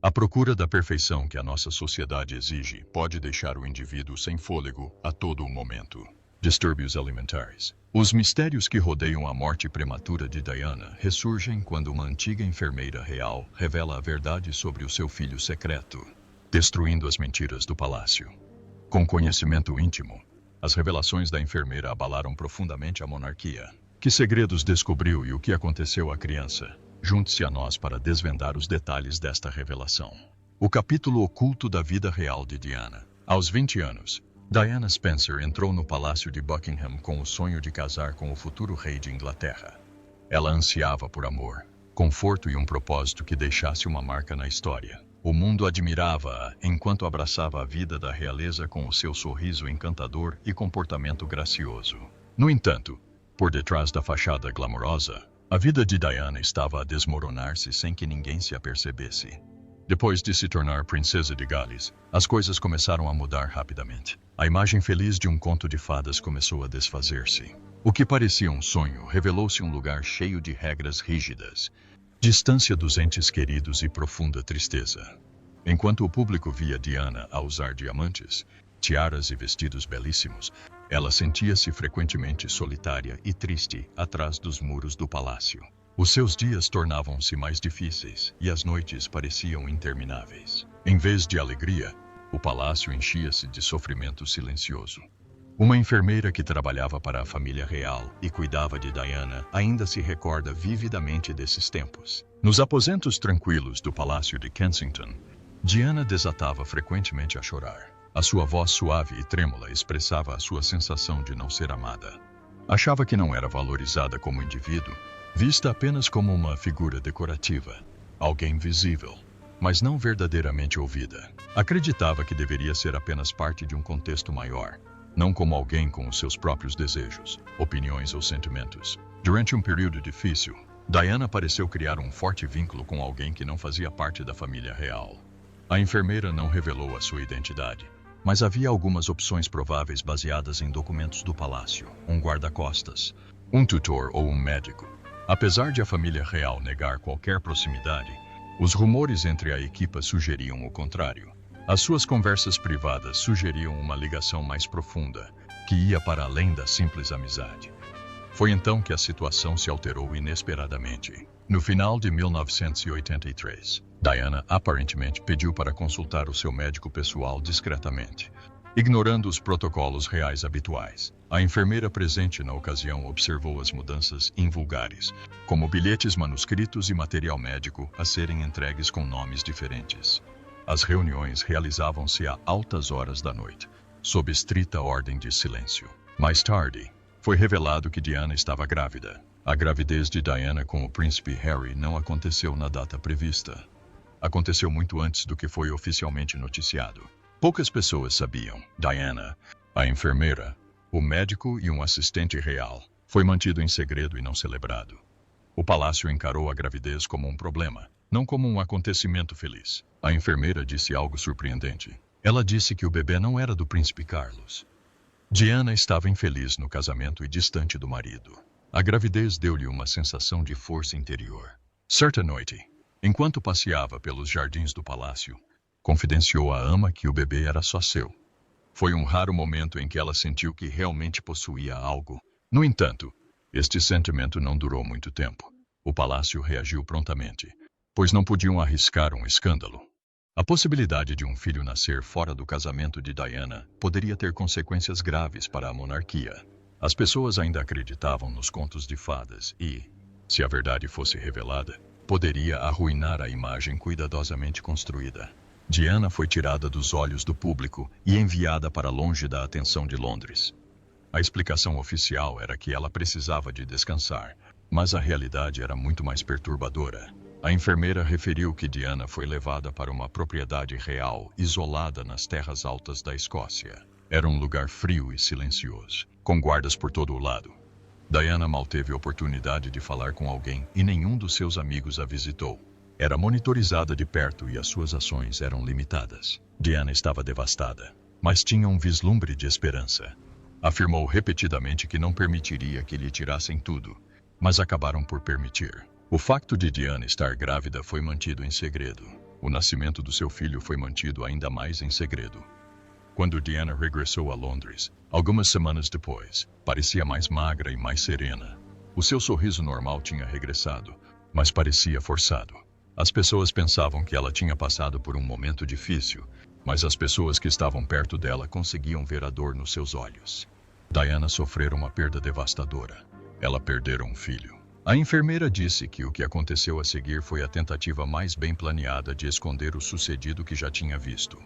A procura da perfeição que a nossa sociedade exige pode deixar o indivíduo sem fôlego a todo o momento. Distúrbios alimentares. Os mistérios que rodeiam a morte prematura de Diana ressurgem quando uma antiga enfermeira real revela a verdade sobre o seu filho secreto, destruindo as mentiras do palácio. Com conhecimento íntimo, as revelações da enfermeira abalaram profundamente a monarquia. Que segredos descobriu e o que aconteceu à criança? Junte-se a nós para desvendar os detalhes desta revelação. O capítulo oculto da vida real de Diana. Aos 20 anos, Diana Spencer entrou no Palácio de Buckingham com o sonho de casar com o futuro rei de Inglaterra. Ela ansiava por amor, conforto e um propósito que deixasse uma marca na história. O mundo admirava-a enquanto abraçava a vida da realeza com o seu sorriso encantador e comportamento gracioso. No entanto, por detrás da fachada glamourosa, a vida de Diana estava a desmoronar-se sem que ninguém se apercebesse. Depois de se tornar princesa de Gales, as coisas começaram a mudar rapidamente. A imagem feliz de um conto de fadas começou a desfazer-se. O que parecia um sonho revelou-se um lugar cheio de regras rígidas, distância dos entes queridos e profunda tristeza. Enquanto o público via Diana a usar diamantes, tiaras e vestidos belíssimos, ela sentia-se frequentemente solitária e triste atrás dos muros do palácio. Os seus dias tornavam-se mais difíceis e as noites pareciam intermináveis. Em vez de alegria, o palácio enchia-se de sofrimento silencioso. Uma enfermeira que trabalhava para a família real e cuidava de Diana ainda se recorda vividamente desses tempos. Nos aposentos tranquilos do Palácio de Kensington, Diana desatava frequentemente a chorar. A sua voz suave e trêmula expressava a sua sensação de não ser amada. Achava que não era valorizada como indivíduo, vista apenas como uma figura decorativa, alguém visível, mas não verdadeiramente ouvida. Acreditava que deveria ser apenas parte de um contexto maior, não como alguém com os seus próprios desejos, opiniões ou sentimentos. Durante um período difícil, Diana pareceu criar um forte vínculo com alguém que não fazia parte da família real. A enfermeira não revelou a sua identidade, mas havia algumas opções prováveis baseadas em documentos do palácio: um guarda-costas, um tutor ou um médico. Apesar de a família real negar qualquer proximidade, os rumores entre a equipa sugeriam o contrário. As suas conversas privadas sugeriam uma ligação mais profunda, que ia para além da simples amizade. Foi então que a situação se alterou inesperadamente. No final de 1983, Diana aparentemente pediu para consultar o seu médico pessoal discretamente, ignorando os protocolos reais habituais. A enfermeira presente na ocasião observou as mudanças invulgares, como bilhetes manuscritos e material médico a serem entregues com nomes diferentes. As reuniões realizavam-se a altas horas da noite, sob estrita ordem de silêncio. Mais tarde, foi revelado que Diana estava grávida. A gravidez de Diana com o príncipe Harry não aconteceu na data prevista. Aconteceu muito antes do que foi oficialmente noticiado. Poucas pessoas sabiam. Diana, a enfermeira, o médico e um assistente real, foi mantido em segredo e não celebrado. O palácio encarou a gravidez como um problema, não como um acontecimento feliz. A enfermeira disse algo surpreendente. Ela disse que o bebê não era do príncipe Carlos. Diana estava infeliz no casamento e distante do marido. A gravidez deu-lhe uma sensação de força interior. Certa noite, enquanto passeava pelos jardins do palácio, confidenciou à ama que o bebê era só seu. Foi um raro momento em que ela sentiu que realmente possuía algo. No entanto, este sentimento não durou muito tempo. O palácio reagiu prontamente, pois não podiam arriscar um escândalo. A possibilidade de um filho nascer fora do casamento de Diana poderia ter consequências graves para a monarquia. As pessoas ainda acreditavam nos contos de fadas e, se a verdade fosse revelada, poderia arruinar a imagem cuidadosamente construída. Diana foi tirada dos olhos do público e enviada para longe da atenção de Londres. A explicação oficial era que ela precisava de descansar, mas a realidade era muito mais perturbadora. A enfermeira referiu que Diana foi levada para uma propriedade real isolada nas terras altas da Escócia. Era um lugar frio e silencioso, com guardas por todo o lado. Diana mal teve oportunidade de falar com alguém e nenhum dos seus amigos a visitou. Era monitorizada de perto e as suas ações eram limitadas. Diana estava devastada, mas tinha um vislumbre de esperança. Afirmou repetidamente que não permitiria que lhe tirassem tudo, mas acabaram por permitir. O facto de Diana estar grávida foi mantido em segredo. O nascimento do seu filho foi mantido ainda mais em segredo. Quando Diana regressou a Londres, algumas semanas depois, parecia mais magra e mais serena. O seu sorriso normal tinha regressado, mas parecia forçado. As pessoas pensavam que ela tinha passado por um momento difícil, mas as pessoas que estavam perto dela conseguiam ver a dor nos seus olhos. Diana sofreu uma perda devastadora. Ela perdera um filho. A enfermeira disse que o que aconteceu a seguir foi a tentativa mais bem planeada de esconder o sucedido que já tinha visto.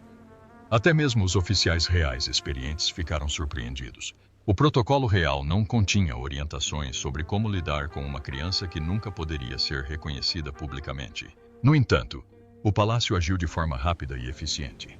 Até mesmo os oficiais reais experientes ficaram surpreendidos. O protocolo real não continha orientações sobre como lidar com uma criança que nunca poderia ser reconhecida publicamente. No entanto, o palácio agiu de forma rápida e eficiente.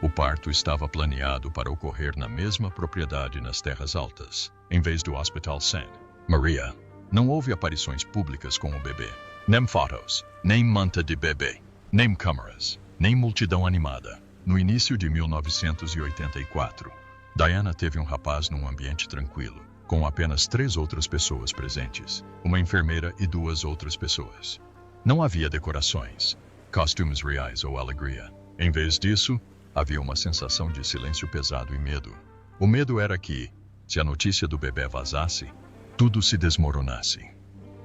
O parto estava planeado para ocorrer na mesma propriedade nas Terras Altas, em vez do Hospital St. Maria. Não houve aparições públicas com o bebê, nem fotos, nem manta de bebê, nem câmeras, nem multidão animada. No início de 1984, Diana teve um rapaz num ambiente tranquilo, com apenas 3 outras pessoas presentes, uma enfermeira e 2 outras pessoas. Não havia decorações, costumes reais ou alegria. Em vez disso, havia uma sensação de silêncio pesado e medo. O medo era que, se a notícia do bebê vazasse, tudo se desmoronasse.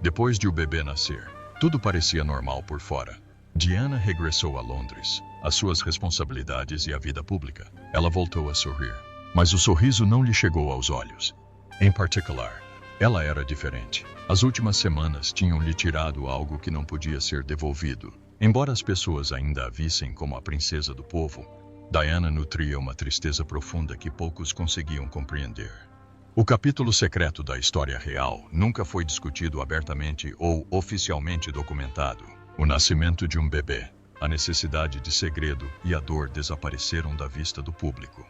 Depois de o bebê nascer, tudo parecia normal por fora. Diana regressou a Londres, às suas responsabilidades e à vida pública. Ela voltou a sorrir, mas o sorriso não lhe chegou aos olhos. Em particular, ela era diferente. As últimas semanas tinham-lhe tirado algo que não podia ser devolvido. Embora as pessoas ainda a vissem como a princesa do povo, Diana nutria uma tristeza profunda que poucos conseguiam compreender. O capítulo secreto da história real nunca foi discutido abertamente ou oficialmente documentado. O nascimento de um bebê, a necessidade de segredo e a dor desapareceram da vista do público.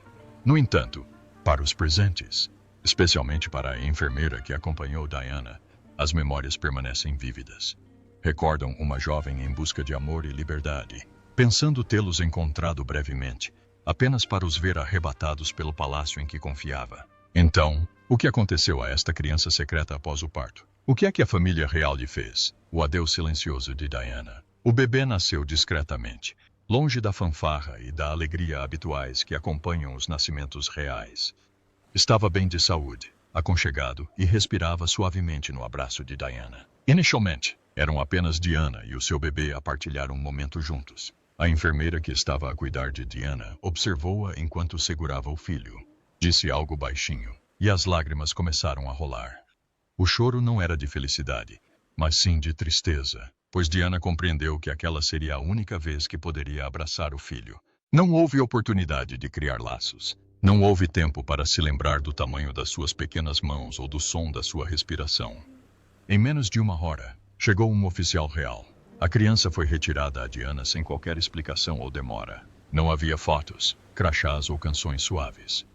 No entanto, para os presentes, especialmente para a enfermeira que acompanhou Diana, as memórias permanecem vívidas. Recordam uma jovem em busca de amor e liberdade, pensando tê-los encontrado brevemente, apenas para os ver arrebatados pelo palácio em que confiava. Então, o que aconteceu a esta criança secreta após o parto? O que é que a família real lhe fez? O adeus silencioso de Diana. O bebê nasceu discretamente, longe da fanfarra e da alegria habituais que acompanham os nascimentos reais. Estava bem de saúde, aconchegado e respirava suavemente no abraço de Diana. Inicialmente, eram apenas Diana e o seu bebê a partilhar um momento juntos. A enfermeira que estava a cuidar de Diana observou-a enquanto segurava o filho. Disse algo baixinho, e as lágrimas começaram a rolar. O choro não era de felicidade, mas sim de tristeza, pois Diana compreendeu que aquela seria a única vez que poderia abraçar o filho. Não houve oportunidade de criar laços. Não houve tempo para se lembrar do tamanho das suas pequenas mãos ou do som da sua respiração. Em menos de 1 hora, chegou um oficial real. A criança foi retirada a Diana sem qualquer explicação ou demora. Não havia fotos, crachás ou canções suaves.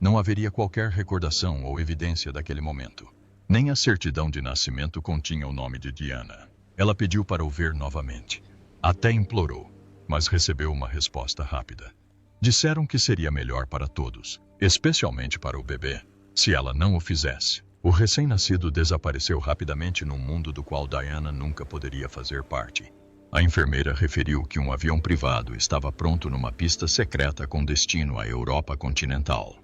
Não haveria qualquer recordação ou evidência daquele momento. Nem a certidão de nascimento continha o nome de Diana. Ela pediu para o ver novamente. Até implorou, mas recebeu uma resposta rápida. Disseram que seria melhor para todos, especialmente para o bebê, se ela não o fizesse. O recém-nascido desapareceu rapidamente num mundo do qual Diana nunca poderia fazer parte. A enfermeira referiu que um avião privado estava pronto numa pista secreta com destino à Europa continental.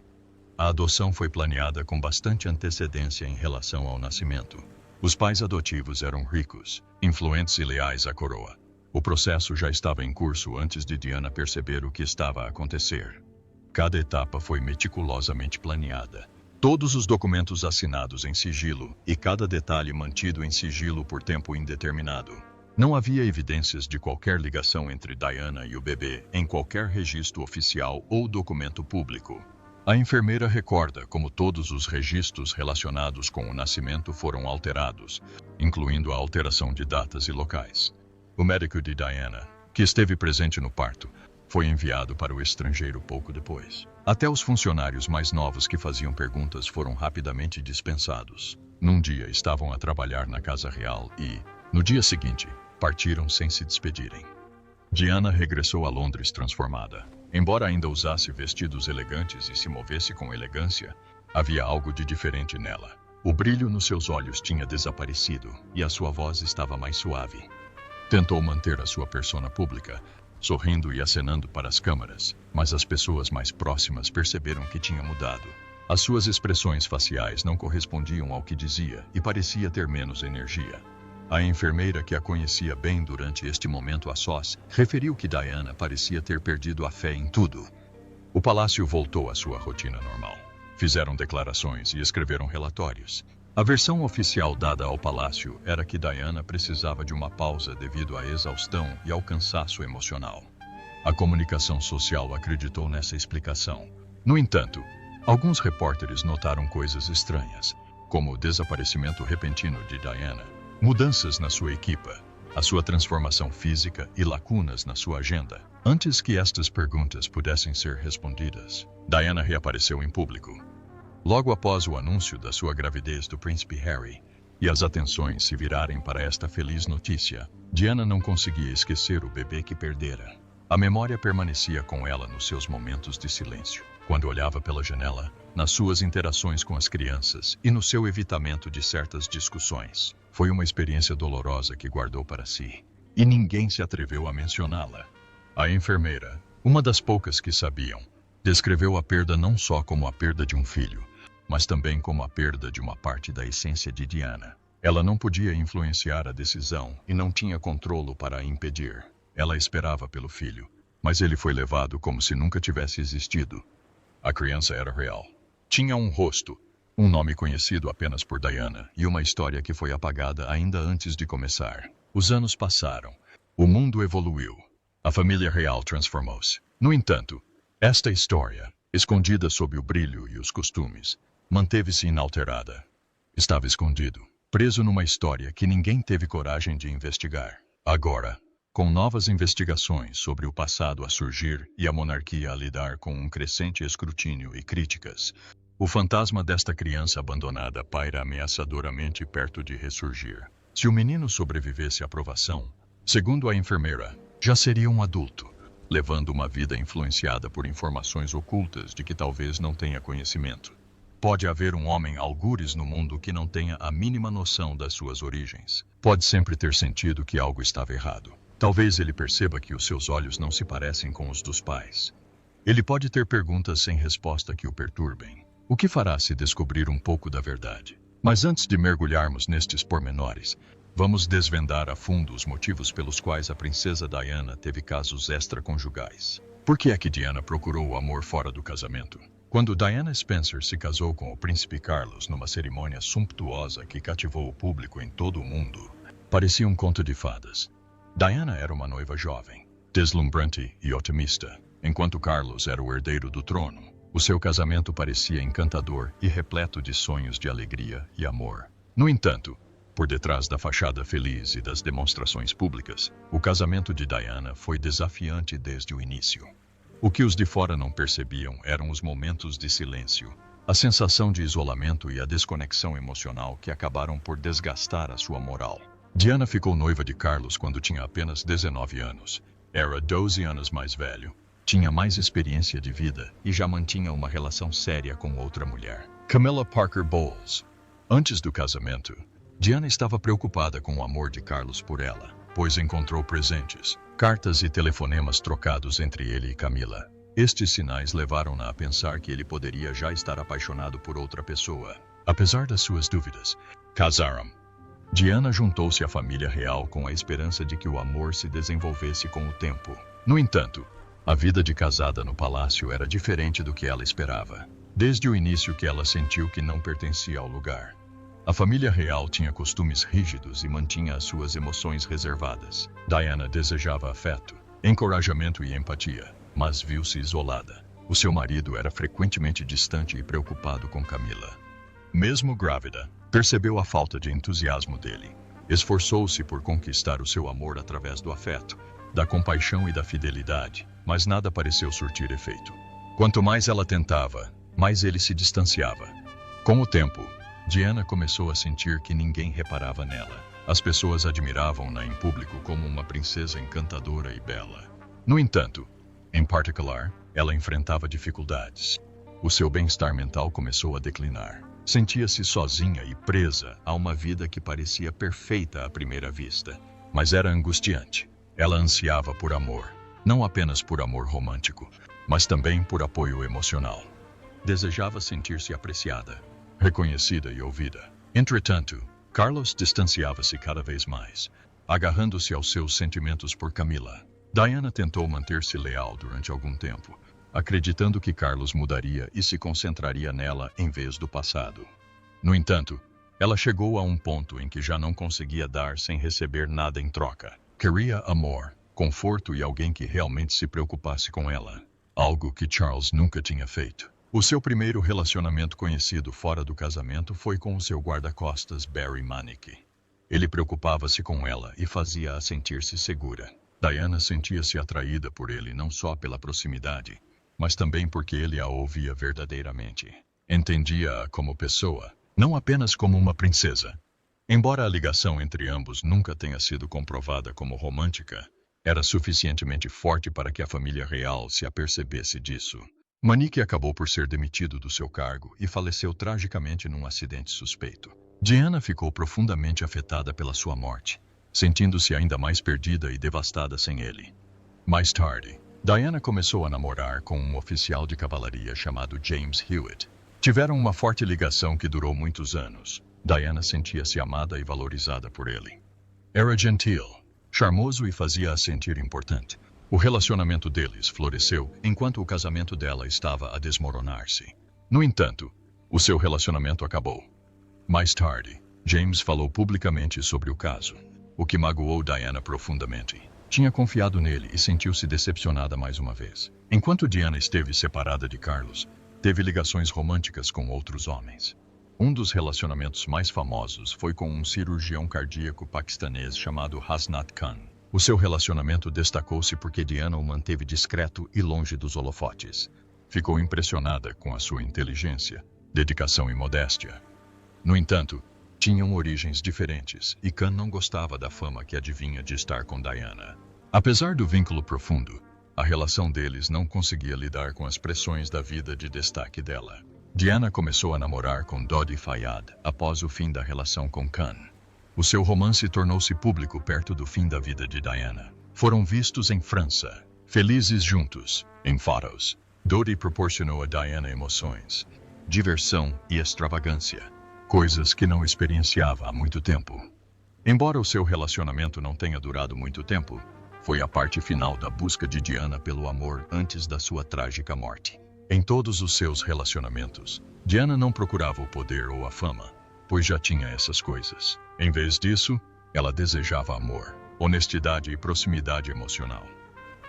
A adoção foi planeada com bastante antecedência em relação ao nascimento. Os pais adotivos eram ricos, influentes e leais à coroa. O processo já estava em curso antes de Diana perceber o que estava a acontecer. Cada etapa foi meticulosamente planeada. Todos os documentos assinados em sigilo e cada detalhe mantido em sigilo por tempo indeterminado. Não havia evidências de qualquer ligação entre Diana e o bebê em qualquer registro oficial ou documento público. A enfermeira recorda como todos os registros relacionados com o nascimento foram alterados, incluindo a alteração de datas e locais. O médico de Diana, que esteve presente no parto, foi enviado para o estrangeiro pouco depois. Até os funcionários mais novos que faziam perguntas foram rapidamente dispensados. Num dia estavam a trabalhar na Casa Real e, no dia seguinte, partiram sem se despedirem. Diana regressou a Londres transformada. Embora ainda usasse vestidos elegantes e se movesse com elegância, havia algo de diferente nela. O brilho nos seus olhos tinha desaparecido e a sua voz estava mais suave. Tentou manter a sua persona pública, sorrindo e acenando para as câmeras, mas as pessoas mais próximas perceberam que tinha mudado. As suas expressões faciais não correspondiam ao que dizia e parecia ter menos energia. A enfermeira, que a conhecia bem durante este momento a sós, referiu que Diana parecia ter perdido a fé em tudo. O palácio voltou à sua rotina normal. Fizeram declarações e escreveram relatórios. A versão oficial dada ao palácio era que Diana precisava de uma pausa devido à exaustão e ao cansaço emocional. A comunicação social acreditou nessa explicação. No entanto, alguns repórteres notaram coisas estranhas, como o desaparecimento repentino de Diana, mudanças na sua equipa, a sua transformação física e lacunas na sua agenda. Antes que estas perguntas pudessem ser respondidas, Diana reapareceu em público. Logo após o anúncio da sua gravidez do príncipe Harry e as atenções se virarem para esta feliz notícia, Diana não conseguia esquecer o bebê que perdera. A memória permanecia com ela nos seus momentos de silêncio, quando olhava pela janela, nas suas interações com as crianças e no seu evitamento de certas discussões. Foi uma experiência dolorosa que guardou para si, e ninguém se atreveu a mencioná-la. A enfermeira, uma das poucas que sabiam, descreveu a perda não só como a perda de um filho, mas também como a perda de uma parte da essência de Diana. Ela não podia influenciar a decisão e não tinha controle para a impedir. Ela esperava pelo filho, mas ele foi levado como se nunca tivesse existido. A criança era real. Tinha um rosto, um nome conhecido apenas por Diana e uma história que foi apagada ainda antes de começar. Os anos passaram. O mundo evoluiu. A família real transformou-se. No entanto, esta história, escondida sob o brilho e os costumes, manteve-se inalterada. Estava escondido, preso numa história que ninguém teve coragem de investigar. Agora, com novas investigações sobre o passado a surgir e a monarquia a lidar com um crescente escrutínio e críticas, o fantasma desta criança abandonada paira ameaçadoramente perto de ressurgir. Se o menino sobrevivesse à provação, segundo a enfermeira, já seria um adulto, levando uma vida influenciada por informações ocultas de que talvez não tenha conhecimento. Pode haver um homem algures no mundo que não tenha a mínima noção das suas origens. Pode sempre ter sentido que algo estava errado. Talvez ele perceba que os seus olhos não se parecem com os dos pais. Ele pode ter perguntas sem resposta que o perturbem. O que fará se descobrir um pouco da verdade? Mas antes de mergulharmos nestes pormenores, vamos desvendar a fundo os motivos pelos quais a princesa Diana teve casos extraconjugais. Por que é que Diana procurou o amor fora do casamento? Quando Diana Spencer se casou com o príncipe Carlos numa cerimônia sumptuosa que cativou o público em todo o mundo, parecia um conto de fadas. Diana era uma noiva jovem, deslumbrante e otimista, enquanto Carlos era o herdeiro do trono. O seu casamento parecia encantador e repleto de sonhos de alegria e amor. No entanto, por detrás da fachada feliz e das demonstrações públicas, o casamento de Diana foi desafiante desde o início. O que os de fora não percebiam eram os momentos de silêncio, a sensação de isolamento e a desconexão emocional que acabaram por desgastar a sua moral. Diana ficou noiva de Carlos quando tinha apenas 19 anos. Era 12 anos mais velho, tinha mais experiência de vida e já mantinha uma relação séria com outra mulher, Camilla Parker Bowles. Antes do casamento, Diana estava preocupada com o amor de Carlos por ela, pois encontrou presentes, cartas e telefonemas trocados entre ele e Camila. Estes sinais levaram-na a pensar que ele poderia já estar apaixonado por outra pessoa. Apesar das suas dúvidas, casaram. Diana juntou-se à família real com a esperança de que o amor se desenvolvesse com o tempo. No entanto, a vida de casada no palácio era diferente do que ela esperava. Desde o início que ela sentiu que não pertencia ao lugar. A família real tinha costumes rígidos e mantinha as suas emoções reservadas. Diana desejava afeto, encorajamento e empatia, mas viu-se isolada. O seu marido era frequentemente distante e preocupado com Camila. Mesmo grávida, percebeu a falta de entusiasmo dele. Esforçou-se por conquistar o seu amor através do afeto, da compaixão e da fidelidade, mas nada pareceu surtir efeito. Quanto mais ela tentava, mais ele se distanciava. Com o tempo, Diana começou a sentir que ninguém reparava nela. As pessoas admiravam-na em público como uma princesa encantadora e bela. No entanto, em particular, ela enfrentava dificuldades. O seu bem-estar mental começou a declinar. Sentia-se sozinha e presa a uma vida que parecia perfeita à primeira vista, mas era angustiante. Ela ansiava por amor, não apenas por amor romântico, mas também por apoio emocional. Desejava sentir-se apreciada, reconhecida e ouvida. Entretanto, Carlos distanciava-se cada vez mais, agarrando-se aos seus sentimentos por Camila. Diana tentou manter-se leal durante algum tempo, acreditando que Carlos mudaria e se concentraria nela em vez do passado. No entanto, ela chegou a um ponto em que já não conseguia dar sem receber nada em troca. Queria amor, conforto e alguém que realmente se preocupasse com ela, algo que Charles nunca tinha feito. O seu primeiro relacionamento conhecido fora do casamento foi com o seu guarda-costas Barry Manick. Ele preocupava-se com ela e fazia-a sentir-se segura. Diana sentia-se atraída por ele não só pela proximidade, mas também porque ele a ouvia verdadeiramente. Entendia-a como pessoa, não apenas como uma princesa. Embora a ligação entre ambos nunca tenha sido comprovada como romântica, era suficientemente forte para que a família real se apercebesse disso. Manick acabou por ser demitido do seu cargo e faleceu tragicamente num acidente suspeito. Diana ficou profundamente afetada pela sua morte, sentindo-se ainda mais perdida e devastada sem ele. Mais tarde, Diana começou a namorar com um oficial de cavalaria chamado James Hewitt. Tiveram uma forte ligação que durou muitos anos. Diana sentia-se amada e valorizada por ele. Era gentil, charmoso e fazia-a sentir importante. O relacionamento deles floresceu enquanto o casamento dela estava a desmoronar-se. No entanto, o seu relacionamento acabou. Mais tarde, James falou publicamente sobre o caso, o que magoou Diana profundamente. Tinha confiado nele e sentiu-se decepcionada mais uma vez. Enquanto Diana esteve separada de Carlos, teve ligações românticas com outros homens. Um dos relacionamentos mais famosos foi com um cirurgião cardíaco paquistanês chamado Hasnat Khan. O seu relacionamento destacou-se porque Diana o manteve discreto e longe dos holofotes. Ficou impressionada com a sua inteligência, dedicação e modéstia. No entanto, tinham origens diferentes e Khan não gostava da fama que adivinha de estar com Diana. Apesar do vínculo profundo, a relação deles não conseguia lidar com as pressões da vida de destaque dela. Diana começou a namorar com Dodi Fayad após o fim da relação com Khan. O seu romance tornou-se público perto do fim da vida de Diana. Foram vistos em França, felizes juntos, em fotos. Dodi proporcionou a Diana emoções, diversão e extravagância, coisas que não experienciava há muito tempo. Embora o seu relacionamento não tenha durado muito tempo, foi a parte final da busca de Diana pelo amor antes da sua trágica morte. Em todos os seus relacionamentos, Diana não procurava o poder ou a fama, pois já tinha essas coisas. Em vez disso, ela desejava amor, honestidade e proximidade emocional.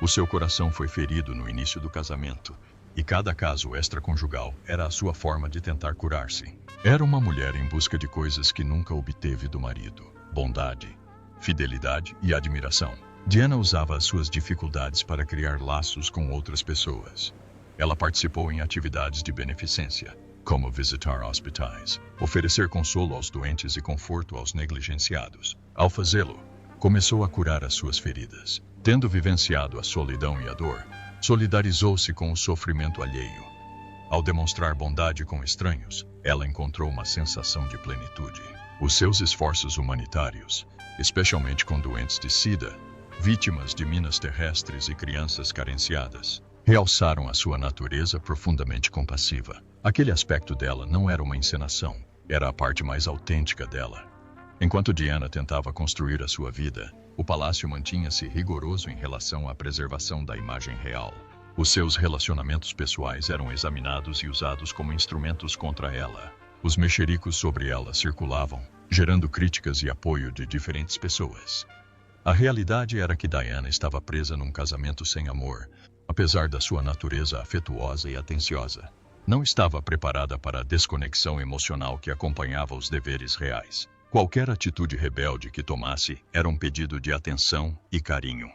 O seu coração foi ferido no início do casamento, e cada caso extraconjugal era a sua forma de tentar curar-se. Era uma mulher em busca de coisas que nunca obteve do marido: bondade, fidelidade e admiração. Diana usava as suas dificuldades para criar laços com outras pessoas. Ela participou em atividades de beneficência, como visitar hospitais, oferecer consolo aos doentes e conforto aos negligenciados. Ao fazê-lo, começou a curar as suas feridas. Tendo vivenciado a solidão e a dor, solidarizou-se com o sofrimento alheio. Ao demonstrar bondade com estranhos, ela encontrou uma sensação de plenitude. Os seus esforços humanitários, especialmente com doentes de SIDA, vítimas de minas terrestres e crianças carenciadas, realçaram a sua natureza profundamente compassiva. Aquele aspecto dela não era uma encenação, era a parte mais autêntica dela. Enquanto Diana tentava construir a sua vida, o palácio mantinha-se rigoroso em relação à preservação da imagem real. Os seus relacionamentos pessoais eram examinados e usados como instrumentos contra ela. Os mexericos sobre ela circulavam, gerando críticas e apoio de diferentes pessoas. A realidade era que Diana estava presa num casamento sem amor, apesar da sua natureza afetuosa e atenciosa. Não estava preparada para a desconexão emocional que acompanhava os deveres reais. Qualquer atitude rebelde que tomasse era um pedido de atenção e carinho.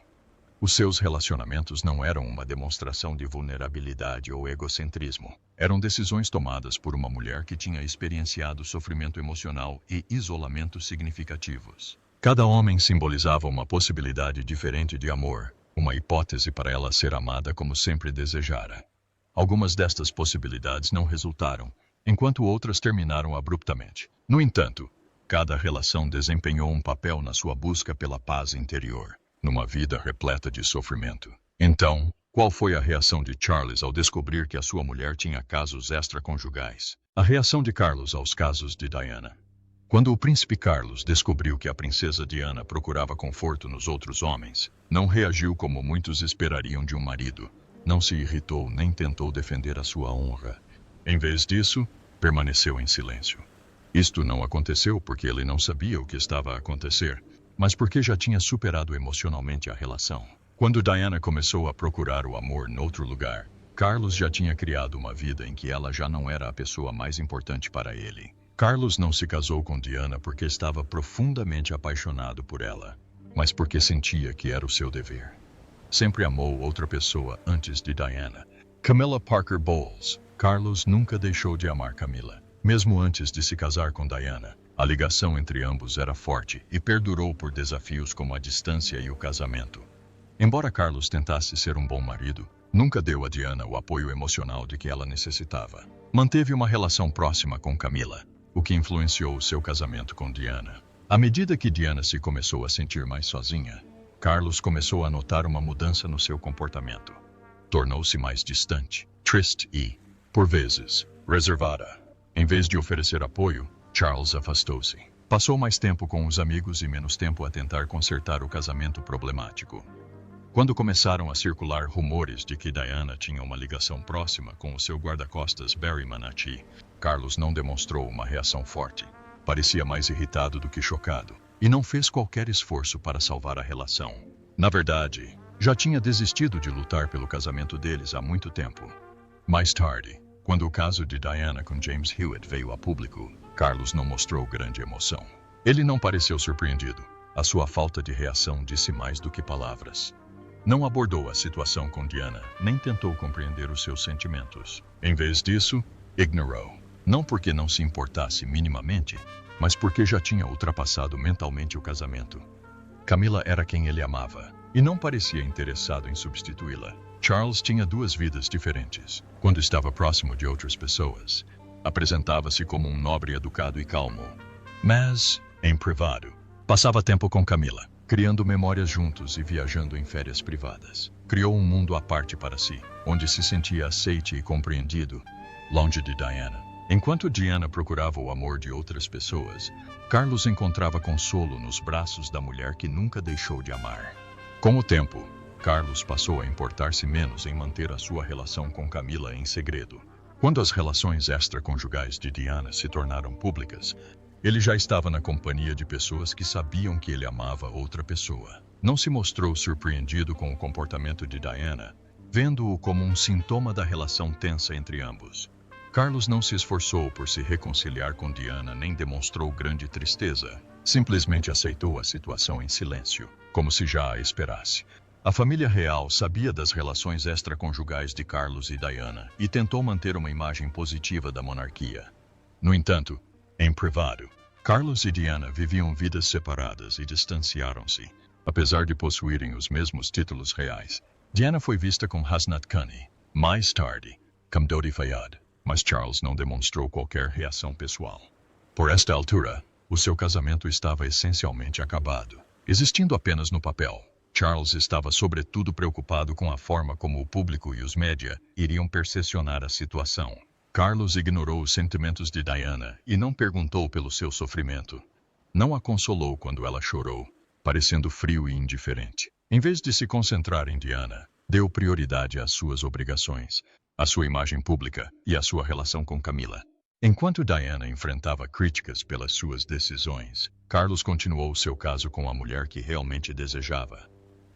Os seus relacionamentos não eram uma demonstração de vulnerabilidade ou egocentrismo. Eram decisões tomadas por uma mulher que tinha experienciado sofrimento emocional e isolamento significativos. Cada homem simbolizava uma possibilidade diferente de amor, uma hipótese para ela ser amada como sempre desejara. Algumas destas possibilidades não resultaram, enquanto outras terminaram abruptamente. No entanto, cada relação desempenhou um papel na sua busca pela paz interior. Numa vida repleta de sofrimento, Então, qual foi a reação de Charles ao descobrir que a sua mulher tinha casos extraconjugais? A reação de Carlos aos casos de Diana. Quando o príncipe Carlos descobriu que a princesa Diana procurava conforto nos outros homens, não reagiu como muitos esperariam de um marido. Não se irritou nem tentou defender a sua honra. Em vez disso, permaneceu em silêncio. Isto não aconteceu porque ele não sabia o que estava a acontecer, mas porque já tinha superado emocionalmente a relação. Quando Diana começou a procurar o amor noutro lugar, Carlos já tinha criado uma vida em que ela já não era a pessoa mais importante para ele. Carlos não se casou com Diana porque estava profundamente apaixonado por ela, mas porque sentia que era o seu dever. Sempre amou outra pessoa antes de Diana. Camilla Parker Bowles. Carlos nunca deixou de amar Camilla. Mesmo antes de se casar com Diana, a ligação entre ambos era forte e perdurou por desafios como a distância e o casamento. Embora Carlos tentasse ser um bom marido, nunca deu a Diana o apoio emocional de que ela necessitava. Manteve uma relação próxima com Camilla, o que influenciou o seu casamento com Diana. À medida que Diana se começou a sentir mais sozinha, Carlos começou a notar uma mudança no seu comportamento. Tornou-se mais distante, triste e, por vezes, reservada. Em vez de oferecer apoio, Charles afastou-se. Passou mais tempo com os amigos e menos tempo a tentar consertar o casamento problemático. Quando começaram a circular rumores de que Diana tinha uma ligação próxima com o seu guarda-costas Barry Manatee, Carlos não demonstrou uma reação forte. Parecia mais irritado do que chocado, e não fez qualquer esforço para salvar a relação. Na verdade, já tinha desistido de lutar pelo casamento deles há muito tempo. Mais tarde, quando o caso de Diana com James Hewitt veio a público, Carlos não mostrou grande emoção. Ele não pareceu surpreendido. A sua falta de reação disse mais do que palavras. Não abordou a situação com Diana, nem tentou compreender os seus sentimentos. Em vez disso, ignorou. Não porque não se importasse minimamente, mas porque já tinha ultrapassado mentalmente o casamento. Camilla era quem ele amava, e não parecia interessado em substituí-la. Charles tinha duas vidas diferentes. Quando estava próximo de outras pessoas, apresentava-se como um nobre educado e calmo. Mas, em privado, passava tempo com Camilla, criando memórias juntos e viajando em férias privadas. Criou um mundo à parte para si, onde se sentia aceite e compreendido, longe de Diana. Enquanto Diana procurava o amor de outras pessoas, Carlos encontrava consolo nos braços da mulher que nunca deixou de amar. Com o tempo, Carlos passou a importar-se menos em manter a sua relação com Camilla em segredo. Quando as relações extraconjugais de Diana se tornaram públicas, ele já estava na companhia de pessoas que sabiam que ele amava outra pessoa. Não se mostrou surpreendido com o comportamento de Diana, vendo-o como um sintoma da relação tensa entre ambos. Carlos não se esforçou por se reconciliar com Diana nem demonstrou grande tristeza. Simplesmente aceitou a situação em silêncio, como se já a esperasse. A família real sabia das relações extraconjugais de Carlos e Diana e tentou manter uma imagem positiva da monarquia. No entanto, em privado, Carlos e Diana viviam vidas separadas e distanciaram-se. Apesar de possuírem os mesmos títulos reais, Diana foi vista com Hasnat Khani, mais tarde, com Dodi Fayed, mas Charles não demonstrou qualquer reação pessoal. Por esta altura, o seu casamento estava essencialmente acabado. Existindo apenas no papel, Charles estava sobretudo preocupado com a forma como o público e os média iriam percepcionar a situação. Carlos ignorou os sentimentos de Diana e não perguntou pelo seu sofrimento. Não a consolou quando ela chorou, parecendo frio e indiferente. Em vez de se concentrar em Diana, deu prioridade às suas obrigações, à sua imagem pública e à sua relação com Camilla. Enquanto Diana enfrentava críticas pelas suas decisões, Carlos continuou seu caso com a mulher que realmente desejava.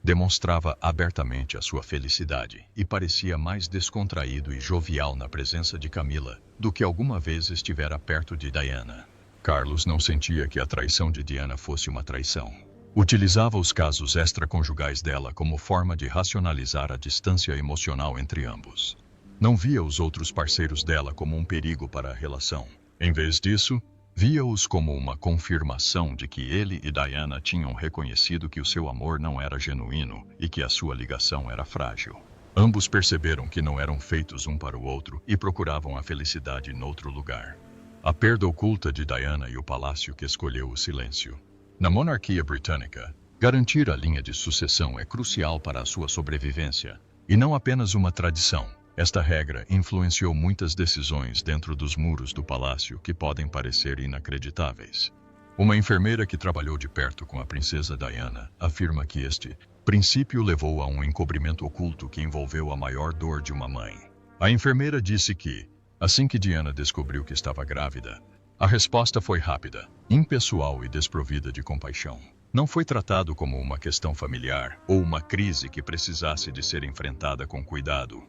Demonstrava abertamente a sua felicidade e parecia mais descontraído e jovial na presença de Camilla do que alguma vez estivera perto de Diana. Carlos não sentia que a traição de Diana fosse uma traição. Utilizava os casos extraconjugais dela como forma de racionalizar a distância emocional entre ambos. Não via os outros parceiros dela como um perigo para a relação. Em vez disso, via-os como uma confirmação de que ele e Diana tinham reconhecido que o seu amor não era genuíno e que a sua ligação era frágil. Ambos perceberam que não eram feitos um para o outro e procuravam a felicidade noutro lugar. A perda oculta de Diana e o palácio que escolheu o silêncio. Na monarquia britânica, Garantir a linha de sucessão é crucial para a sua sobrevivência, e não apenas uma tradição. Esta regra influenciou muitas decisões dentro dos muros do palácio que podem parecer inacreditáveis. Uma enfermeira que trabalhou de perto com a princesa Diana afirma que este princípio levou a um encobrimento oculto que envolveu a maior dor de uma mãe. A enfermeira disse que, assim que Diana descobriu que estava grávida, a resposta foi rápida, impessoal e desprovida de compaixão. Não foi tratado como uma questão familiar ou uma crise que precisasse de ser enfrentada com cuidado.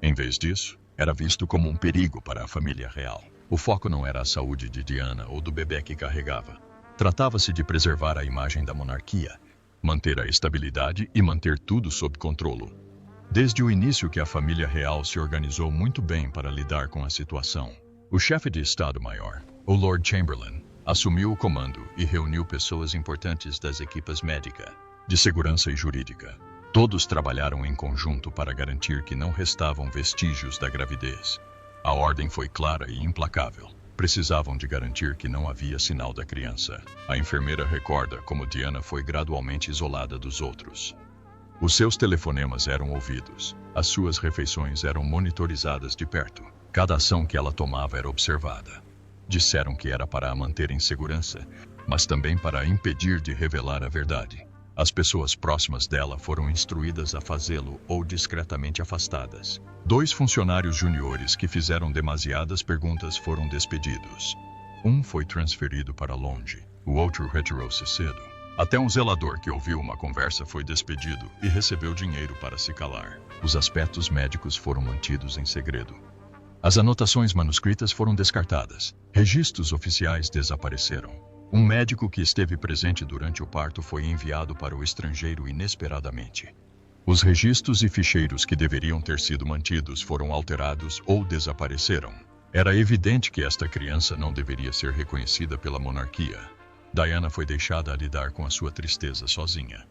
Em vez disso, era visto como um perigo para a família real. O foco não era a saúde de Diana ou do bebê que carregava. Tratava-se de preservar a imagem da monarquia, manter a estabilidade e manter tudo sob controle. Desde o início que a família real se organizou muito bem para lidar com a situação. O chefe de Estado-Maior, o Lord Chamberlain, assumiu o comando e reuniu pessoas importantes das equipas médica, de segurança e jurídica. Todos trabalharam em conjunto para garantir que não restavam vestígios da gravidez. A ordem foi clara e implacável. Precisavam de garantir que não havia sinal da criança. A enfermeira recorda como Diana foi gradualmente isolada dos outros. Os seus telefonemas eram ouvidos. As suas refeições eram monitorizadas de perto. Cada ação que ela tomava era observada. Disseram que era para a manter em segurança, mas também para a impedir de revelar a verdade. As pessoas próximas dela foram instruídas a fazê-lo ou discretamente afastadas. 2 funcionários juniores que fizeram demasiadas perguntas foram despedidos. Um foi transferido para longe, o outro retirou-se cedo. Até um zelador que ouviu uma conversa foi despedido e recebeu dinheiro para se calar. Os aspectos médicos foram mantidos em segredo. As anotações manuscritas foram descartadas. Registros oficiais desapareceram. Um médico que esteve presente durante o parto foi enviado para o estrangeiro inesperadamente. Os registros e ficheiros que deveriam ter sido mantidos foram alterados ou desapareceram. Era evidente que esta criança não deveria ser reconhecida pela monarquia. Diana foi deixada a lidar com a sua tristeza sozinha.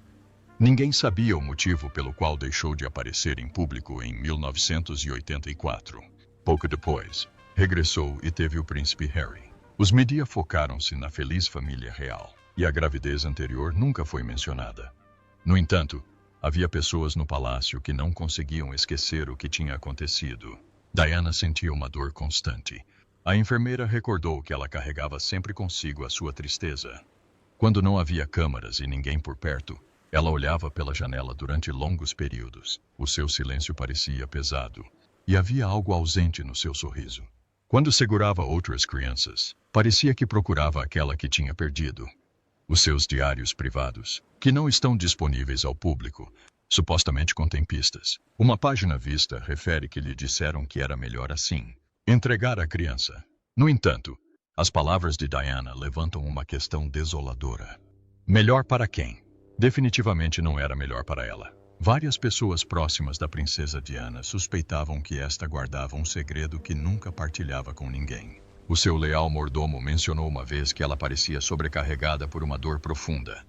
Ninguém sabia o motivo pelo qual deixou de aparecer em público em 1984. Pouco depois, regressou e teve o príncipe Harry. Os mídia focaram-se na feliz família real, e a gravidez anterior nunca foi mencionada. No entanto, havia pessoas no palácio que não conseguiam esquecer o que tinha acontecido. Diana sentia uma dor constante. A enfermeira recordou que ela carregava sempre consigo a sua tristeza. Quando não havia câmaras e ninguém por perto, ela olhava pela janela durante longos períodos. O seu silêncio parecia pesado. E havia algo ausente no seu sorriso. Quando segurava outras crianças, parecia que procurava aquela que tinha perdido. Os seus diários privados, que não estão disponíveis ao público, supostamente contêm pistas. Uma página vista refere que lhe disseram que era melhor assim, entregar a criança. No entanto, as palavras de Diana levantam uma questão desoladora. Melhor para quem? Definitivamente não era melhor para ela. Várias pessoas próximas da princesa Diana suspeitavam que esta guardava um segredo que nunca partilhava com ninguém. O seu leal mordomo mencionou uma vez que ela parecia sobrecarregada por uma dor profunda.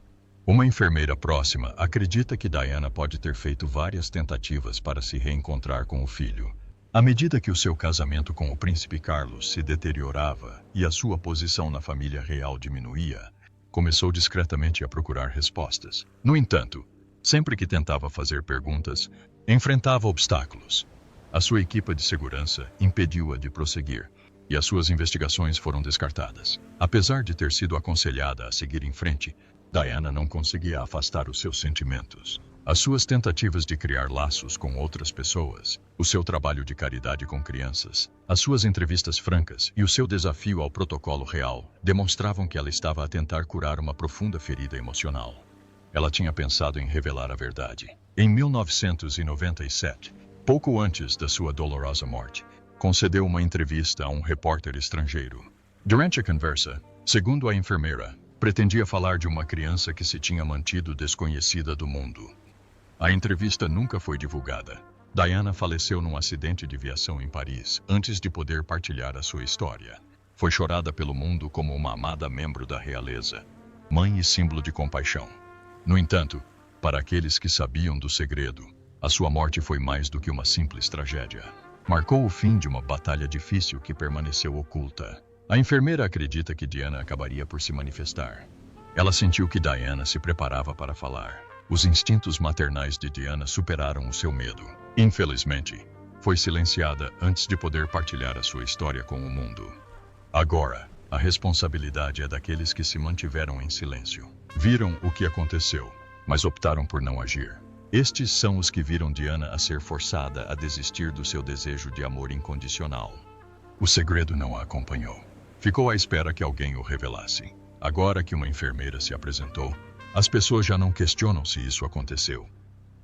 Uma enfermeira próxima acredita que Diana pode ter feito várias tentativas para se reencontrar com o filho. À medida que o seu casamento com o príncipe Carlos se deteriorava e a sua posição na família real diminuía, começou discretamente a procurar respostas. No entanto, sempre que tentava fazer perguntas, enfrentava obstáculos. A sua equipe de segurança impediu-a de prosseguir, e as suas investigações foram descartadas. Apesar de ter sido aconselhada a seguir em frente, Diana não conseguia afastar os seus sentimentos. As suas tentativas de criar laços com outras pessoas, o seu trabalho de caridade com crianças, as suas entrevistas francas e o seu desafio ao protocolo real demonstravam que ela estava a tentar curar uma profunda ferida emocional. Ela tinha pensado em revelar a verdade. Em 1997, pouco antes da sua dolorosa morte, concedeu uma entrevista a um repórter estrangeiro. Durante a conversa, segundo a enfermeira, pretendia falar de uma criança que se tinha mantido desconhecida do mundo. A entrevista nunca foi divulgada. Diana faleceu num acidente de viação em Paris, antes de poder partilhar a sua história. Foi chorada pelo mundo como uma amada membro da realeza, mãe e símbolo de compaixão. No entanto, para aqueles que sabiam do segredo, a sua morte foi mais do que uma simples tragédia. Marcou o fim de uma batalha difícil que permaneceu oculta. A enfermeira acredita que Diana acabaria por se manifestar. Ela sentiu que Diana se preparava para falar. Os instintos maternais de Diana superaram o seu medo. Infelizmente, foi silenciada antes de poder partilhar a sua história com o mundo. Agora, a responsabilidade é daqueles que se mantiveram em silêncio. Viram o que aconteceu, mas optaram por não agir. Estes são os que viram Diana a ser forçada a desistir do seu desejo de amor incondicional. O segredo não a acompanhou. Ficou à espera que alguém o revelasse. Agora que uma enfermeira se apresentou, as pessoas já não questionam se isso aconteceu.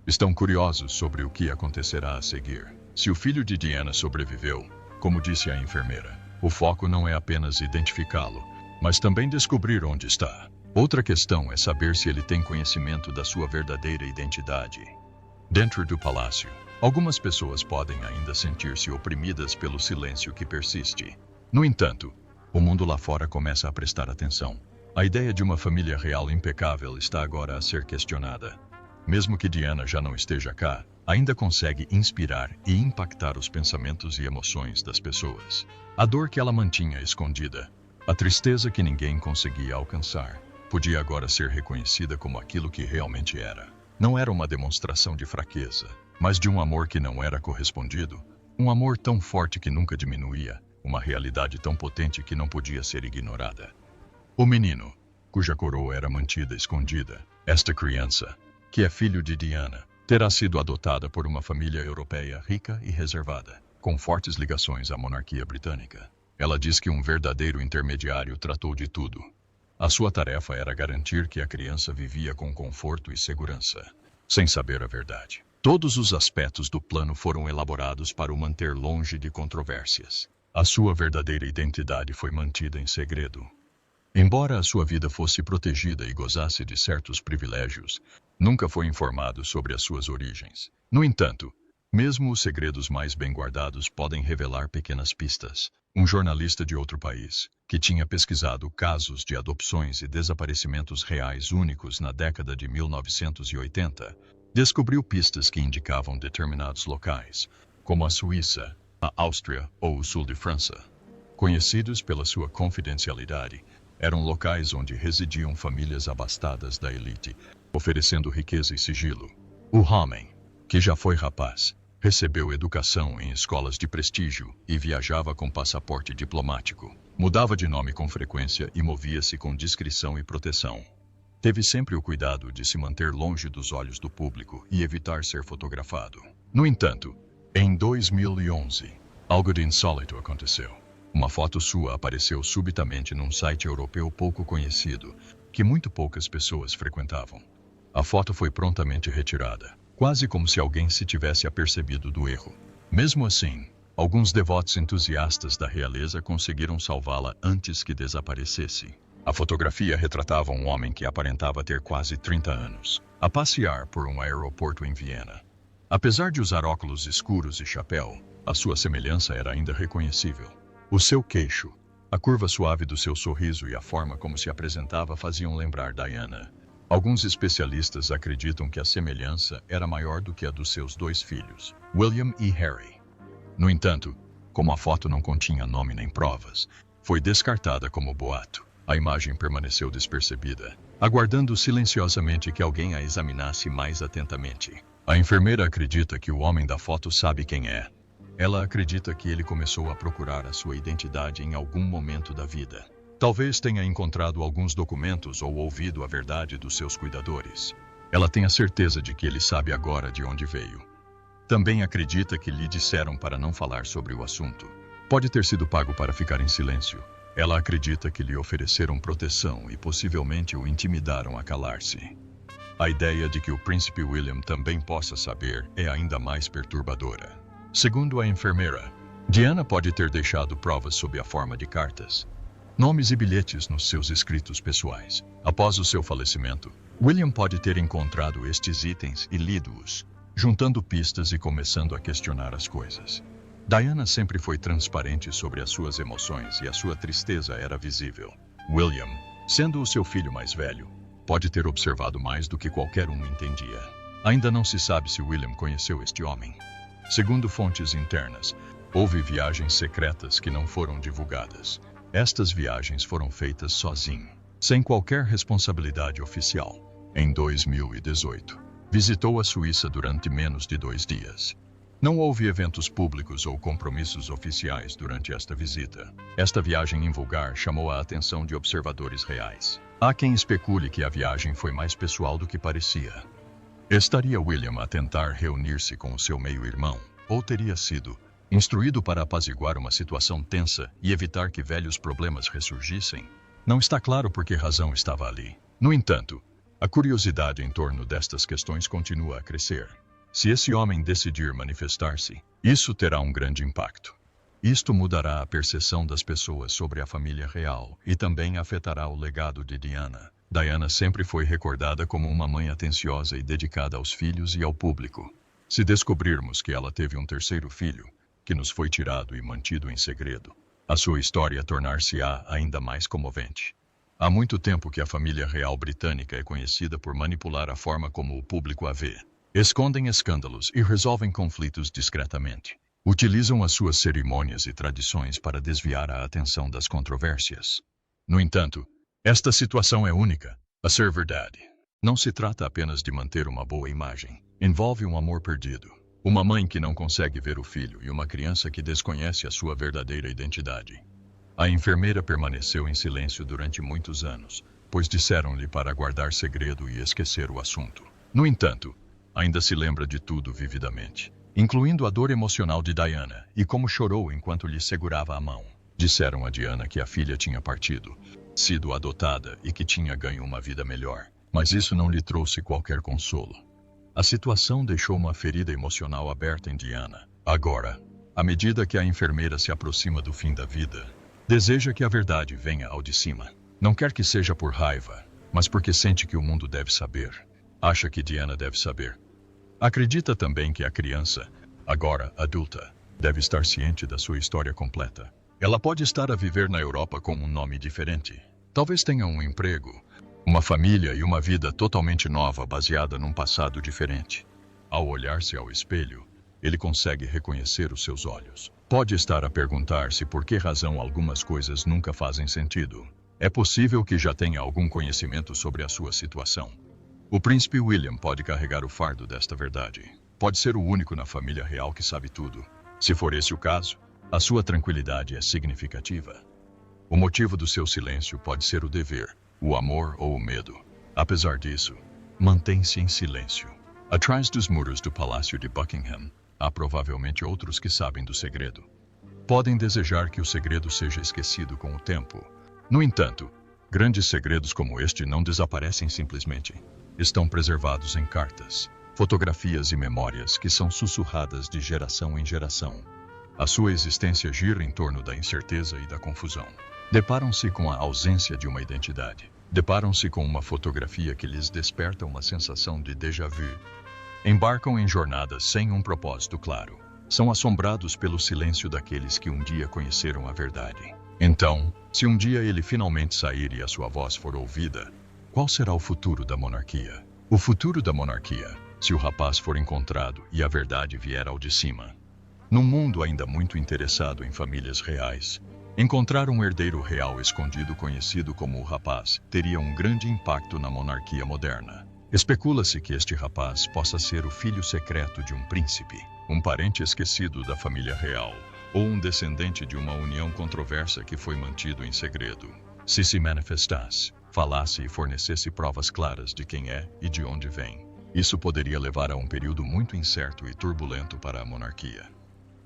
Estão curiosos sobre o que acontecerá a seguir. Se o filho de Diana sobreviveu, como disse a enfermeira, o foco não é apenas identificá-lo, mas também descobrir onde está. Outra questão é saber se ele tem conhecimento da sua verdadeira identidade. Dentro do palácio, algumas pessoas podem ainda sentir-se oprimidas pelo silêncio que persiste. No entanto, o mundo lá fora começa a prestar atenção. A ideia de uma família real impecável está agora a ser questionada. Mesmo que Diana já não esteja cá, ainda consegue inspirar e impactar os pensamentos e emoções das pessoas. A dor que ela mantinha escondida, a tristeza que ninguém conseguia alcançar, podia agora ser reconhecida como aquilo que realmente era. Não era uma demonstração de fraqueza, mas de um amor que não era correspondido, um amor tão forte que nunca diminuía, uma realidade tão potente que não podia ser ignorada. O menino, cuja coroa era mantida escondida, esta criança, que é filho de Diana, terá sido adotada por uma família europeia rica e reservada, com fortes ligações à monarquia britânica. Ela diz que um verdadeiro intermediário tratou de tudo. A sua tarefa era garantir que a criança vivia com conforto e segurança, sem saber a verdade. Todos os aspectos do plano foram elaborados para o manter longe de controvérsias. A sua verdadeira identidade foi mantida em segredo. Embora a sua vida fosse protegida e gozasse de certos privilégios, nunca foi informado sobre as suas origens. No entanto, mesmo os segredos mais bem guardados podem revelar pequenas pistas. Um jornalista de outro país, que tinha pesquisado casos de adopções e desaparecimentos reais únicos na década de 1980, descobriu pistas que indicavam determinados locais, como a Suíça, a Áustria ou o sul de França. Conhecidos pela sua confidencialidade, eram locais onde residiam famílias abastadas da elite, oferecendo riqueza e sigilo. O homem, que já foi rapaz, recebeu educação em escolas de prestígio e viajava com passaporte diplomático. Mudava de nome com frequência e movia-se com discrição e proteção. Teve sempre o cuidado de se manter longe dos olhos do público e evitar ser fotografado. No entanto, em 2011, algo de insólito aconteceu. Uma foto sua apareceu subitamente num site europeu pouco conhecido, que muito poucas pessoas frequentavam. A foto foi prontamente retirada, quase como se alguém se tivesse apercebido do erro. Mesmo assim, alguns devotos entusiastas da realeza conseguiram salvá-la antes que desaparecesse. A fotografia retratava um homem que aparentava ter quase 30 anos, a passear por um aeroporto em Viena. Apesar de usar óculos escuros e chapéu, a sua semelhança era ainda reconhecível. O seu queixo, a curva suave do seu sorriso e a forma como se apresentava faziam lembrar Diana. Alguns especialistas acreditam que a semelhança era maior do que a dos seus dois filhos, William e Harry. No entanto, como a foto não continha nome nem provas, foi descartada como boato. A imagem permaneceu despercebida, aguardando silenciosamente que alguém a examinasse mais atentamente. A enfermeira acredita que o homem da foto sabe quem é. Ela acredita que ele começou a procurar a sua identidade em algum momento da vida. Talvez tenha encontrado alguns documentos ou ouvido a verdade dos seus cuidadores. Ela tem a certeza de que ele sabe agora de onde veio. Também acredita que lhe disseram para não falar sobre o assunto. Pode ter sido pago para ficar em silêncio. Ela acredita que lhe ofereceram proteção e possivelmente o intimidaram a calar-se. A ideia de que o príncipe William também possa saber é ainda mais perturbadora. Segundo a enfermeira, Diana pode ter deixado provas sob a forma de cartas, nomes e bilhetes nos seus escritos pessoais. Após o seu falecimento, William pode ter encontrado estes itens e lido-os, juntando pistas e começando a questionar as coisas. Diana sempre foi transparente sobre as suas emoções e a sua tristeza era visível. William, sendo o seu filho mais velho, pode ter observado mais do que qualquer um entendia. Ainda não se sabe se William conheceu este homem. Segundo fontes internas, houve viagens secretas que não foram divulgadas. Estas viagens foram feitas sozinho, sem qualquer responsabilidade oficial. Em 2018, visitou a Suíça durante menos de 2 dias. Não houve eventos públicos ou compromissos oficiais durante esta visita. Esta viagem invulgar chamou a atenção de observadores reais. Há quem especule que a viagem foi mais pessoal do que parecia. Estaria William a tentar reunir-se com o seu meio-irmão, ou teria sido instruído para apaziguar uma situação tensa e evitar que velhos problemas ressurgissem? Não está claro por que razão estava ali. No entanto, a curiosidade em torno destas questões continua a crescer. Se esse homem decidir manifestar-se, isso terá um grande impacto. Isto mudará a percepção das pessoas sobre a família real e também afetará o legado de Diana. Diana sempre foi recordada como uma mãe atenciosa e dedicada aos filhos e ao público. Se descobrirmos que ela teve um terceiro filho, que nos foi tirado e mantido em segredo, a sua história tornar-se-á ainda mais comovente. Há muito tempo que a família real britânica é conhecida por manipular a forma como o público a vê. Escondem escândalos e resolvem conflitos discretamente. Utilizam as suas cerimônias e tradições para desviar a atenção das controvérsias. No entanto, esta situação é única, a ser verdade. Não se trata apenas de manter uma boa imagem. Envolve um amor perdido. Uma mãe que não consegue ver o filho e uma criança que desconhece a sua verdadeira identidade. A enfermeira permaneceu em silêncio durante muitos anos, pois disseram-lhe para guardar segredo e esquecer o assunto. No entanto, ainda se lembra de tudo vividamente, incluindo a dor emocional de Diana e como chorou enquanto lhe segurava a mão. Disseram a Diana que a filha tinha partido, sido adotada e que tinha ganho uma vida melhor, mas isso não lhe trouxe qualquer consolo. A situação deixou uma ferida emocional aberta em Diana. Agora, à medida que a enfermeira se aproxima do fim da vida, deseja que a verdade venha ao de cima. Não quer que seja por raiva, mas porque sente que o mundo deve saber. Acha que Diana deve saber. Acredita também que a criança, agora adulta, deve estar ciente da sua história completa. Ela pode estar a viver na Europa com um nome diferente. Talvez tenha um emprego, uma família e uma vida totalmente nova baseada num passado diferente. Ao olhar-se ao espelho, ele consegue reconhecer os seus olhos. Pode estar a perguntar-se por que razão algumas coisas nunca fazem sentido. É possível que já tenha algum conhecimento sobre a sua situação. O príncipe William pode carregar o fardo desta verdade. Pode ser o único na família real que sabe tudo. Se for esse o caso, a sua tranquilidade é significativa. O motivo do seu silêncio pode ser o dever, o amor ou o medo. Apesar disso, mantém-se em silêncio. Atrás dos muros do Palácio de Buckingham, há provavelmente outros que sabem do segredo. Podem desejar que o segredo seja esquecido com o tempo. No entanto, grandes segredos como este não desaparecem simplesmente. Estão preservados em cartas, fotografias e memórias que são sussurradas de geração em geração. A sua existência gira em torno da incerteza e da confusão. Deparam-se com a ausência de uma identidade. Deparam-se com uma fotografia que lhes desperta uma sensação de déjà vu. Embarcam em jornadas sem um propósito claro. São assombrados pelo silêncio daqueles que um dia conheceram a verdade. Então, se um dia ele finalmente sair e a sua voz for ouvida, qual será o futuro da monarquia? O futuro da monarquia, se o rapaz for encontrado e a verdade vier ao de cima. Num mundo ainda muito interessado em famílias reais, encontrar um herdeiro real escondido conhecido como o rapaz teria um grande impacto na monarquia moderna. Especula-se que este rapaz possa ser o filho secreto de um príncipe, um parente esquecido da família real, ou um descendente de uma união controversa que foi mantido em segredo. Se manifestasse, falasse e fornecesse provas claras de quem é e de onde vem, isso poderia levar a um período muito incerto e turbulento para a monarquia.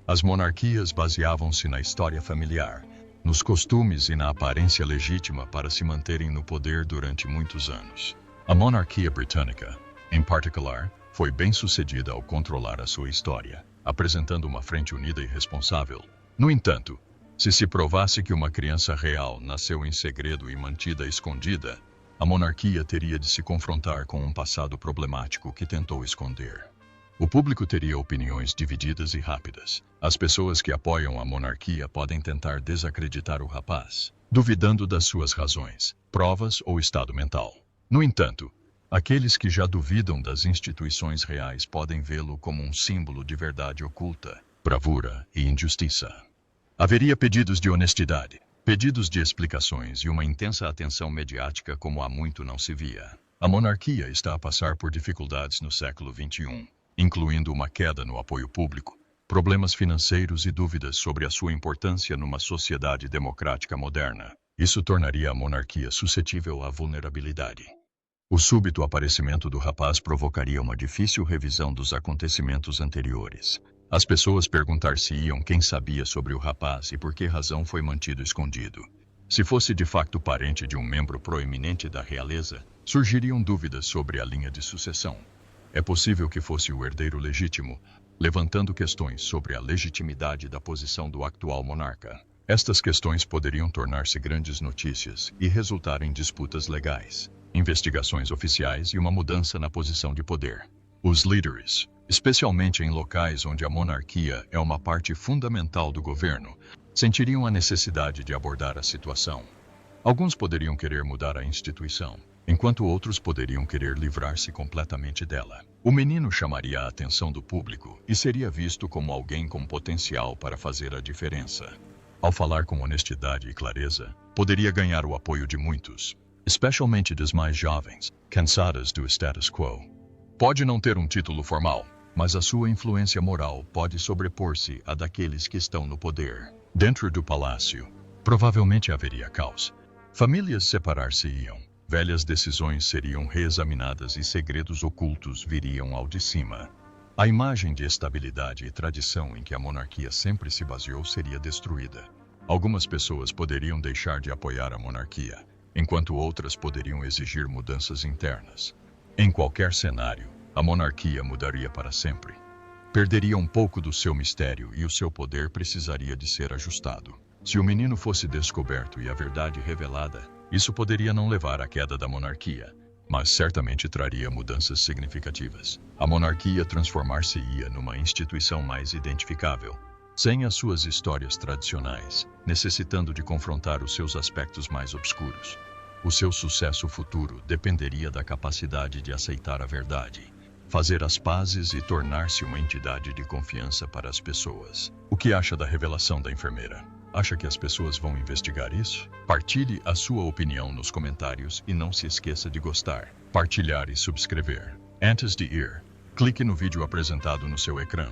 As monarquias baseavam-se na história familiar, nos costumes e na aparência legítima para se manterem no poder durante muitos anos. A monarquia britânica, em particular, foi bem-sucedida ao controlar a sua história, apresentando uma frente unida e responsável. No entanto, se provasse que uma criança real nasceu em segredo e mantida escondida, a monarquia teria de se confrontar com um passado problemático que tentou esconder. O público teria opiniões divididas e rápidas. As pessoas que apoiam a monarquia podem tentar desacreditar o rapaz, duvidando das suas razões, provas ou estado mental. No entanto, aqueles que já duvidam das instituições reais podem vê-lo como um símbolo de verdade oculta, bravura e injustiça. Haveria pedidos de honestidade, Pedidos de explicações e uma intensa atenção mediática como há muito não se via. A monarquia está a passar por dificuldades no século XXI, incluindo uma queda no apoio público, problemas financeiros e dúvidas sobre a sua importância numa sociedade democrática moderna. Isso tornaria a monarquia suscetível à vulnerabilidade. O súbito aparecimento do rapaz provocaria uma difícil revisão dos acontecimentos anteriores. As pessoas perguntar-se-iam quem sabia sobre o rapaz e por que razão foi mantido escondido. Se fosse de facto parente de um membro proeminente da realeza, surgiriam dúvidas sobre a linha de sucessão. É possível que fosse o herdeiro legítimo, levantando questões sobre a legitimidade da posição do atual monarca. Estas questões poderiam tornar-se grandes notícias e resultar em disputas legais, investigações oficiais e uma mudança na posição de poder. Os líderes, especialmente em locais onde a monarquia é uma parte fundamental do governo, sentiriam a necessidade de abordar a situação. Alguns poderiam querer mudar a instituição, enquanto outros poderiam querer livrar-se completamente dela. O menino chamaria a atenção do público e seria visto como alguém com potencial para fazer a diferença. Ao falar com honestidade e clareza, poderia ganhar o apoio de muitos, especialmente dos mais jovens, cansadas do status quo. Pode não ter um título formal, mas a sua influência moral pode sobrepor-se à daqueles que estão no poder. Dentro do palácio, provavelmente haveria caos. Famílias separar-se-iam, velhas decisões seriam reexaminadas e segredos ocultos viriam ao de cima. A imagem de estabilidade e tradição em que a monarquia sempre se baseou seria destruída. Algumas pessoas poderiam deixar de apoiar a monarquia, enquanto outras poderiam exigir mudanças internas. Em qualquer cenário, a monarquia mudaria para sempre. Perderia um pouco do seu mistério e o seu poder precisaria de ser ajustado. Se o menino fosse descoberto e a verdade revelada, isso poderia não levar à queda da monarquia, mas certamente traria mudanças significativas. A monarquia transformar-se-ia numa instituição mais identificável, sem as suas histórias tradicionais, necessitando de confrontar os seus aspectos mais obscuros. O seu sucesso futuro dependeria da capacidade de aceitar a verdade, fazer as pazes e tornar-se uma entidade de confiança para as pessoas. O que acha da revelação da enfermeira? Acha que as pessoas vão investigar isso? Partilhe a sua opinião nos comentários e não se esqueça de gostar, partilhar e subscrever. Antes de ir, clique no vídeo apresentado no seu ecrã.